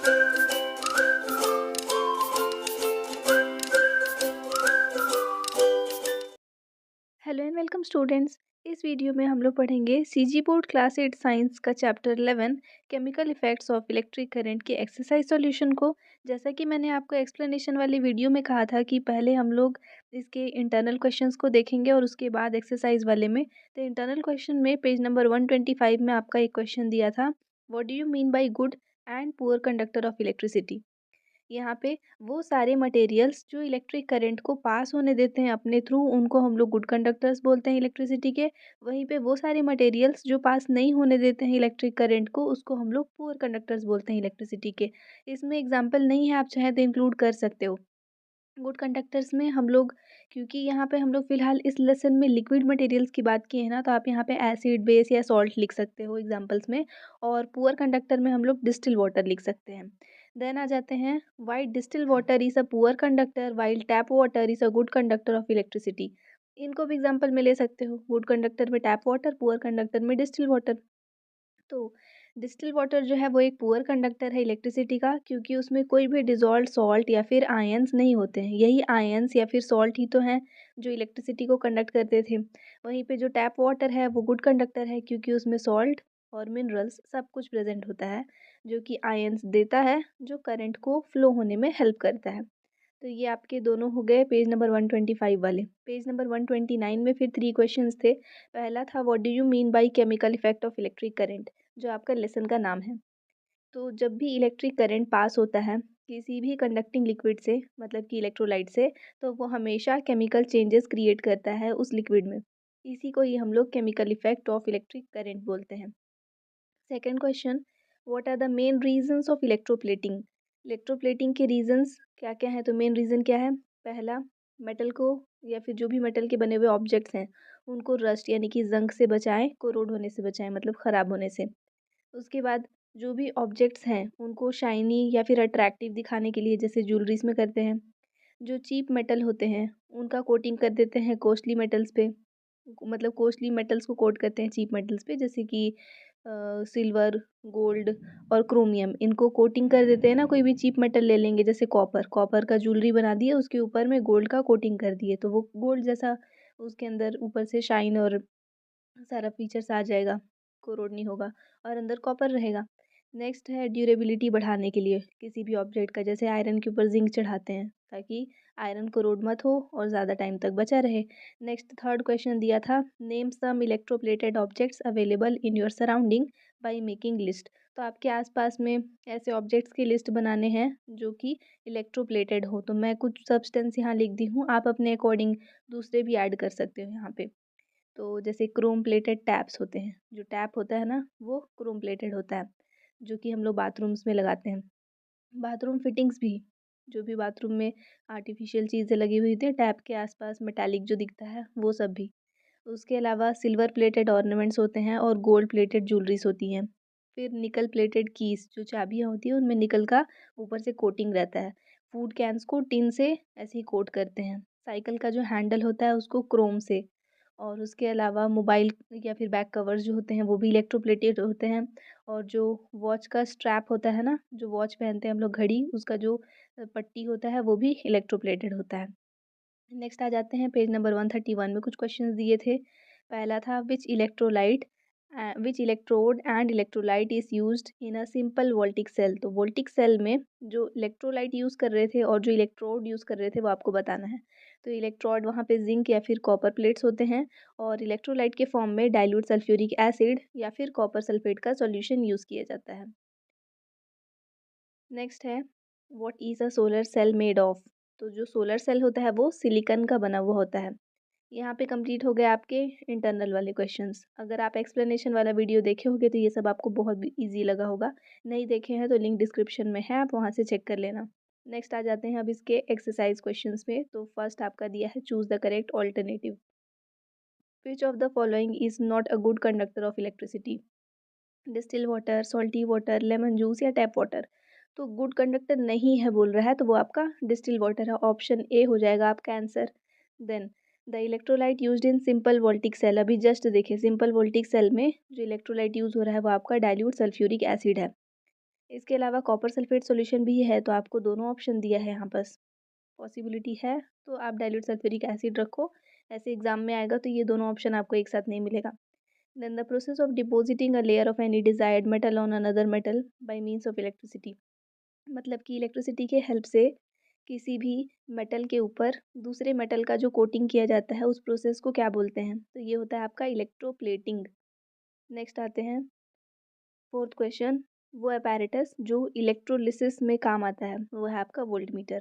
Hello and welcome students. इस video में हम लोग पढ़ेंगे सीजी बोर्ड क्लास 8 साइंस का chapter 11 chemical effects of electric current के एक्सरसाइज सॉल्यूशन को। जैसा कि मैंने आपको एक्सप्लेनेशन वाली वीडियो में कहा था कि पहले हम लोग इसके इंटरनल क्वेश्चंस को देखेंगे और उसके बाद एक्सरसाइज वाले में। तो इंटरनल क्वेश्चन में पेज नंबर 125 में आपका एक क्वेश्चन दिया था, what do you mean by good and poor conductor of electricity. यहाँ पे वो सारे मटेरियल्स जो इलेक्ट्रिक करंट को पास होने देते हैं अपने थ्रू, उनको हम लोग गुड कंडक्टर्स बोलते हैं इलेक्ट्रिसिटी के। वहीं पे वो सारे मटेरियल्स जो पास नहीं होने देते हैं इलेक्ट्रिक करंट को, उसको हम लोग पुअर कंडक्टर्स बोलते हैं इलेक्ट्रिसिटी के। इसमें एग्जांपल नहीं है, आप चाहे तो इंक्लूड कर सकते हो। गुड कंडक्टर्स में हम लोग, क्योंकि यहाँ पे हम लोग फिलहाल इस लेसन में लिक्विड मटेरियल्स की बात की है ना, तो आप यहाँ पे एसिड बेस या सॉल्ट लिख सकते हो एग्जांपल्स में। और पुअर कंडक्टर में हम लोग डिस्टिल वाटर लिख सकते हैं। देन आ जाते हैं, white distil water is a poor conductor while tap water is a good conductor of electricity. इनको भी एग्जाम्पल में ले सकते हो, गुड कंडक्टर में टैप वाटर, पुअर कंडक्टर में डिस्टिल वाटर। तो डिस्टिल वाटर जो है वो एक पुअर कंडक्टर है इलेक्ट्रिसिटी का, क्योंकि उसमें कोई भी डिज़ोल्व्ड सॉल्ट या फिर आयंस नहीं होते हैं। यही आयंस या फिर सॉल्ट ही तो हैं जो इलेक्ट्रिसिटी को कंडक्ट करते थे। वहीं पे जो टैप वाटर है वो गुड कंडक्टर है, क्योंकि उसमें सॉल्ट और मिनरल्स सब कुछ प्रेजेंट होता है, जो कि आयंस देता है, जो करंट को फ्लो होने में हेल्प करता है। तो ये आपके दोनों हो गए पेज नंबर 125 वाले। पेज नंबर 129 में फिर 3 क्वेश्चंस थे। पहला था, what do you mean by chemical effect of electric current, जो आपका लेसन का नाम है। तो जब भी इलेक्ट्रिक करंट पास होता है किसी भी कंडक्टिंग लिक्विड से, मतलब कि इलेक्ट्रोलाइट से, तो वो हमेशा केमिकल चेंजेस क्रिएट करता है उस लिक्विड में। इसी को ही हम लोग chemical effect of electric current बोलते हैं। Second question, what are the main reasons of electroplating. Electroplating के रीजंस क्या क्या हैं? तो मेन रीज़न क्या है? पहला, मेटल को या फिर जो भी मेटल के बने हुए ऑब्जेक्ट्स हैं उनको रस्ट यानी कि जंग से बचाएं, कोरोड होने से बचाएं, मतलब ख़राब होने से। उसके बाद जो भी ऑब्जेक्ट्स हैं उनको शाइनी या फिर अट्रैक्टिव दिखाने के लिए, जैसे ज्वेलरीज में करते हैं। जो चीप मेटल होते हैं उनका कोटिंग कर देते हैं कॉस्टली मेटल्स पे, मतलब कॉस्टली मेटल्स को कोट करते हैं चीप मेटल्स पे, जैसे कि सिल्वर, गोल्ड और क्रोमियम। इनको कोटिंग कर देते हैं ना, कोई भी चीप मेटल ले लेंगे, जैसे कॉपर, कॉपर का ज्वेलरी बना दिए, उसके ऊपर में गोल्ड का कोटिंग कर दिए, तो वो गोल्ड जैसा उसके अंदर ऊपर से शाइन और सारा फीचर्स आ जाएगा, कोरोड नहीं होगा और अंदर कॉपर रहेगा। नेक्स्ट है ड्यूरेबिलिटी बढ़ाने के लिए किसी भी ऑब्जेक्ट का, जैसे आयरन के ऊपर जिंक चढ़ाते हैं ताकि आयरन कोरोड मत हो और ज़्यादा टाइम तक बचा रहे। नेक्स्ट थर्ड क्वेश्चन दिया था, name some electroplated objects available in your surrounding by making list. तो आपके आसपास में ऐसे ऑब्जेक्ट्स की लिस्ट बनाने हैं जो कि इलेक्ट्रोप्लेटेड हो। तो मैं कुछ सब्सटेंस यहाँ लिख दी हूँ, आप अपने अकॉर्डिंग दूसरे भी ऐड कर सकते हो यहाँ पे। तो जैसे क्रोम प्लेटेड टैप्स होते हैं, जो टैप होता है ना वो क्रोम प्लेटेड होता है, जो कि हम लोग बाथरूम्स में लगाते हैं। बाथरूम फिटिंग्स भी, जो भी बाथरूम में आर्टिफिशियल चीज़ें लगी हुई थी टैप के आसपास, मेटालिक जो दिखता है वो सब भी। उसके अलावा सिल्वर प्लेटेड ऑर्नामेंट्स होते हैं और गोल्ड प्लेटेड ज्वेलरीज होती हैं। फिर निकल प्लेटेड कीज, जो चाबियाँ होती हैं उनमें निकल का ऊपर से कोटिंग रहता है। फूड कैंस को टिन से ऐसे ही कोट करते हैं। साइकिल का जो हैंडल होता है उसको क्रोम से। और उसके अलावा मोबाइल या फिर बैक कवर्स जो होते हैं वो भी इलेक्ट्रोप्लेटेड होते हैं। और जो वॉच का स्ट्रैप होता है ना, जो वॉच पहनते हैं हम लोग घड़ी, उसका जो पट्टी होता है वो भी इलेक्ट्रोप्लेटेड होता है। नेक्स्ट आ जाते हैं पेज नंबर 131 में कुछ क्वेश्चंस दिए थे। पहला था, which electrode and electrolyte is used in a simple voltaic cell. तो वोल्टिक सेल में जो इलेक्ट्रोलाइट यूज़ कर रहे थे और जो इलेक्ट्रोड यूज़ कर रहे थे वो आपको बताना है। तो इलेक्ट्रोड वहाँ पे जिंक या फिर कॉपर प्लेट्स होते हैं, और इलेक्ट्रोलाइट के फॉर्म में डाइल्यूट सल्फ्यूरिक एसिड या फिर कॉपर सल्फेट का सॉल्यूशन यूज़ किया जाता है। नेक्स्ट है, what is a solar cell made of. तो जो सोलर सेल होता है वो सिलिकॉन का बना हुआ होता है। यहाँ पे कंप्लीट हो गए आपके इंटरनल वाले क्वेश्चंस। अगर आप एक्सप्लेनेशन वाला वीडियो देखे होंगे तो ये सब आपको बहुत इजी लगा होगा। नहीं देखे हैं तो लिंक डिस्क्रिप्शन में है, आप वहाँ से चेक कर लेना। नेक्स्ट आ जाते हैं अब इसके एक्सरसाइज क्वेश्चंस में। तो फर्स्ट आपका दिया है, choose the correct alternative. Which of the following is not a good conductor of electricity. Distil water, salty water, lemon juice या टैप वाटर। तो गुड कंडक्टर नहीं है बोल रहा है, तो वो आपका डिस्टिल वाटर है, ऑप्शन ए हो जाएगा आपका answer. Then, the electrolyte used in simple voltaic cell. अभी जस्ट देखिए, सिंपल वोल्टिक सेल में जो इलेक्ट्रोलाइट यूज़ हो रहा है वो आपका डाइल्यूट सल्फ्यूरिक एसिड है। इसके अलावा कॉपर सल्फेट सॉल्यूशन भी है, तो आपको दोनों ऑप्शन दिया है यहाँ बस पॉसिबिलिटी है तो आप डाइल्यूट सल्फ्यूरिक एसिड रखो। ऐसे एग्जाम में आएगा तो ये दोनों ऑप्शन आपको एक साथ नहीं मिलेगा। Then the process of depositing a layer of any desired metal on another metal by means of electricity. मतलब कि इलेक्ट्रिसिटी के हेल्प से किसी भी मेटल के ऊपर दूसरे मेटल का जो कोटिंग किया जाता है उस प्रोसेस को क्या बोलते हैं, तो ये होता है आपका इलेक्ट्रोप्लेटिंग। नेक्स्ट आते हैं फोर्थ क्वेश्चन। वो अपैरेटस जो इलेक्ट्रोलिसिस में काम आता है वो है आपका वोल्टमीटर।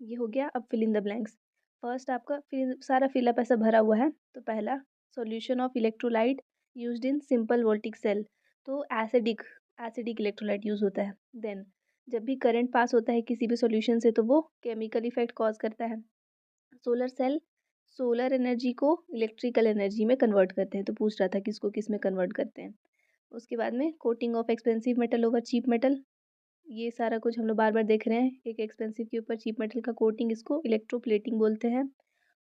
ये हो गया। अब fill in the blanks. First आपका फिल सारा फिलअप ऐसा भरा हुआ है। तो पहला solution of electrolyte used in simple voltaic cell. तो एसिडिक एसिडिक इलेक्ट्रोलाइट यूज होता है। देन जब भी करंट पास होता है किसी भी सॉल्यूशन से तो वो केमिकल इफेक्ट कॉज करता है। सोलर सेल सोलर एनर्जी को इलेक्ट्रिकल एनर्जी में कन्वर्ट करते हैं। तो पूछ रहा था किसको किस में कन्वर्ट करते हैं। उसके बाद में coating of expensive metal over cheap metal. ये सारा कुछ हम लोग बार बार देख रहे हैं। एक एक्सपेंसिव के ऊपर चीप मेटल का कोटिंग, इसको इलेक्ट्रोप्लेटिंग बोलते हैं।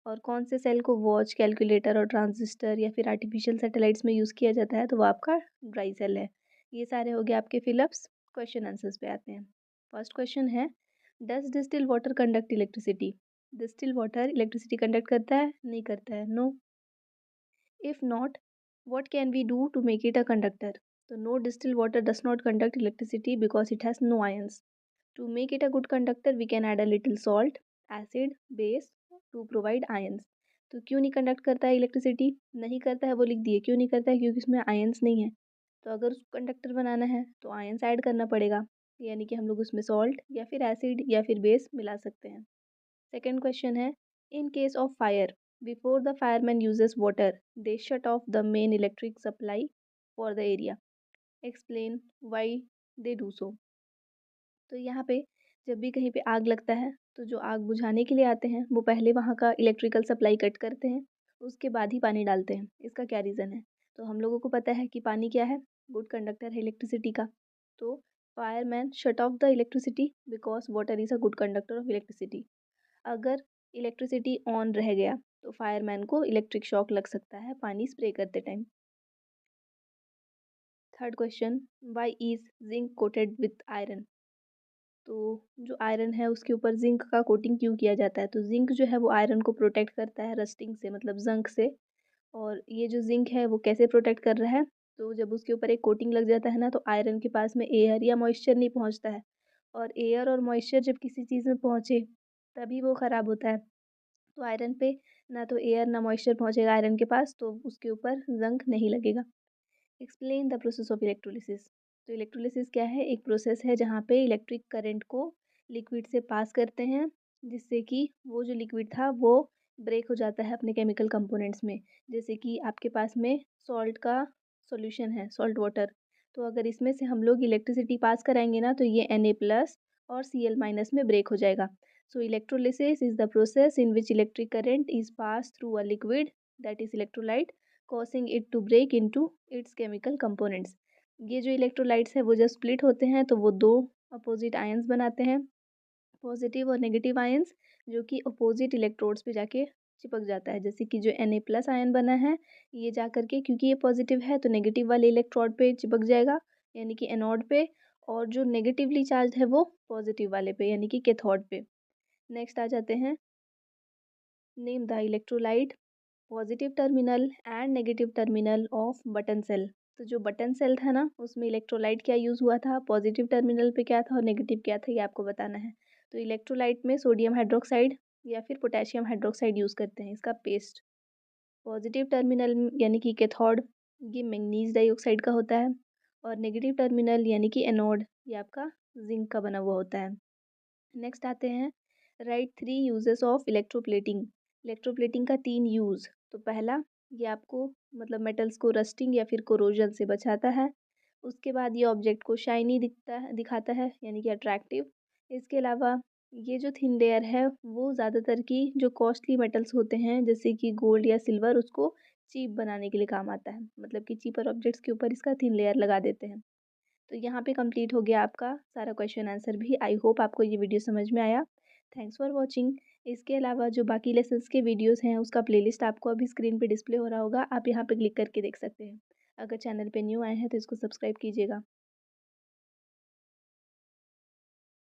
और कौन से सेल को वॉच, कैलकुलेटर और ट्रांजिस्टर या फिर आर्टिफिशियल सैटेलाइट्स में यूज़ किया जाता है, तो वो आपका ड्राई सेल है। ये सारे हो गए आपके फिलअप्स। क्वेश्चन आंसर्स पे आते हैं। फर्स्ट क्वेश्चन है, does distil water conduct electricity. Distil water electricity conduct करता है? नहीं करता है, no. If not, what can we do to make it a conductor? So no, distilled water does not conduct electricity because it has no ions. To make it a good conductor, we can add a little salt, acid, base to provide ions. तो क्यों नहीं conduct करता है electricity? नहीं करता है वो लिख दिए। क्यों नहीं करता है? क्योंकि उसमें आयंस नहीं है। तो अगर उसको कंडक्टर बनाना है तो आयंस ऐड करना पड़ेगा, यानी कि हम लोग उसमें सॉल्ट या फिर एसिड या फिर बेस मिला सकते हैं। सेकेंड क्वेश्चन है, in case of fire before the fireman uses water they shut off the main electric supply for the area. Explain why they do so. तो यहाँ पे जब भी कहीं पे आग लगता है तो जो आग बुझाने के लिए आते हैं वो पहले वहाँ का इलेक्ट्रिकल सप्लाई कट करते हैं, उसके बाद ही पानी डालते हैं। इसका क्या रीज़न है? तो हम लोगों को पता है कि पानी क्या है? गुड कंडक्टर है इलेक्ट्रिसिटी का। तो fireman shut off the electricity because water is a good conductor of electricity. अगर इलेक्ट्रिसिटी ऑन रह गया तो फायरमैन को इलेक्ट्रिक शॉक लग सकता है पानी स्प्रे करते time. Third question, why is zinc coated with iron. तो जो आयरन है उसके ऊपर जिंक का कोटिंग क्यों किया जाता है? तो जिंक जो है वो आयरन को प्रोटेक्ट करता है रस्टिंग से, मतलब जंग से। और ये जो जिंक है वो कैसे प्रोटेक्ट कर रहा है? तो जब उसके ऊपर एक कोटिंग लग जाता है ना तो आयरन के पास में एयर या मॉइस्चर नहीं पहुंचता है। और एयर और मॉइस्चर जब किसी चीज़ में पहुंचे तभी वो ख़राब होता है। तो आयरन पे ना तो एयर ना मॉइस्चर पहुंचेगा आयरन के पास, तो उसके ऊपर जंग नहीं लगेगा। Explain the process of electrolysis. तो इलेक्ट्रोलिसिस क्या है? एक प्रोसेस है जहाँ पे इलेक्ट्रिक करंट को लिक्विड से पास करते हैं, जिससे कि वो जो लिक्विड था वो ब्रेक हो जाता है अपने केमिकल कंपोनेंट्स में। जैसे कि आपके पास में सॉल्ट का सॉल्यूशन है, सॉल्ट वाटर। तो अगर इसमें से हम लोग इलेक्ट्रिसिटी पास कराएंगे ना तो ये Na+ और Cl- में ब्रेक हो जाएगा। So electrolysis is the process in which electric current is pass through a liquid, that is electrolyte, causing it to break into its chemical components। ये जो इलेक्ट्रोलाइट्स है वो जब स्प्लिट होते हैं तो वो दो अपोजिट आयंस बनाते हैं, पॉजिटिव और नेगेटिव आयंस, जो कि अपोजिट इलेक्ट्रोड्स पे जाके चिपक जाता है। जैसे कि जो Na+ आयन बना है ये जा करके, क्योंकि ये पॉजिटिव है तो नेगेटिव वाले इलेक्ट्रोड पे चिपक जाएगा, यानी कि एनोड पे। और जो नेगेटिवली चार्ज है वो पॉजिटिव वाले पे, यानी कि कैथोड पे। नेक्स्ट आ जाते हैं, name the electrolyte positive terminal and negative terminal of button cell. तो जो बटन सेल था ना उसमें इलेक्ट्रोलाइट क्या यूज़ हुआ था, पॉजिटिव टर्मिनल पे क्या था और नेगेटिव क्या था, ये आपको बताना है। तो इलेक्ट्रोलाइट में सोडियम हाइड्रोक्साइड या फिर पोटेशियम हाइड्रोक्साइड यूज़ करते हैं, इसका पेस्ट। पॉजिटिव टर्मिनल यानी कि कैथोड, ये मैंगनीज डाइऑक्साइड का होता है। और नेगेटिव टर्मिनल यानी कि एनोड, ये आपका जिंक का बना हुआ होता है। नेक्स्ट आते हैं, right 3 uses of electroplating. Electroplating का 3 यूज़। तो पहला, ये आपको मतलब मेटल्स को रस्टिंग या फिर कोरोजन से बचाता है। उसके बाद ये ऑब्जेक्ट को शाइनी दिखाता है, यानी कि अट्रैक्टिव। इसके अलावा ये जो थिन लेयर है वो ज़्यादातर की जो कॉस्टली मेटल्स होते हैं जैसे कि गोल्ड या सिल्वर, उसको चीप बनाने के लिए काम आता है। मतलब कि चीपर ऑब्जेक्ट्स के ऊपर इसका थिन लेयर लगा देते हैं। तो यहाँ पे कंप्लीट हो गया आपका सारा क्वेश्चन आंसर भी। आई होप आपको ये वीडियो समझ में आया। Thanks for watching. इसके अलावा जो बाकी लेसन्स के वीडियोस हैं उसका प्लेलिस्ट आपको अभी स्क्रीन पे डिस्प्ले हो रहा होगा, आप यहाँ पे क्लिक करके देख सकते हैं। अगर चैनल पे न्यू आए हैं तो इसको सब्सक्राइब कीजिएगा।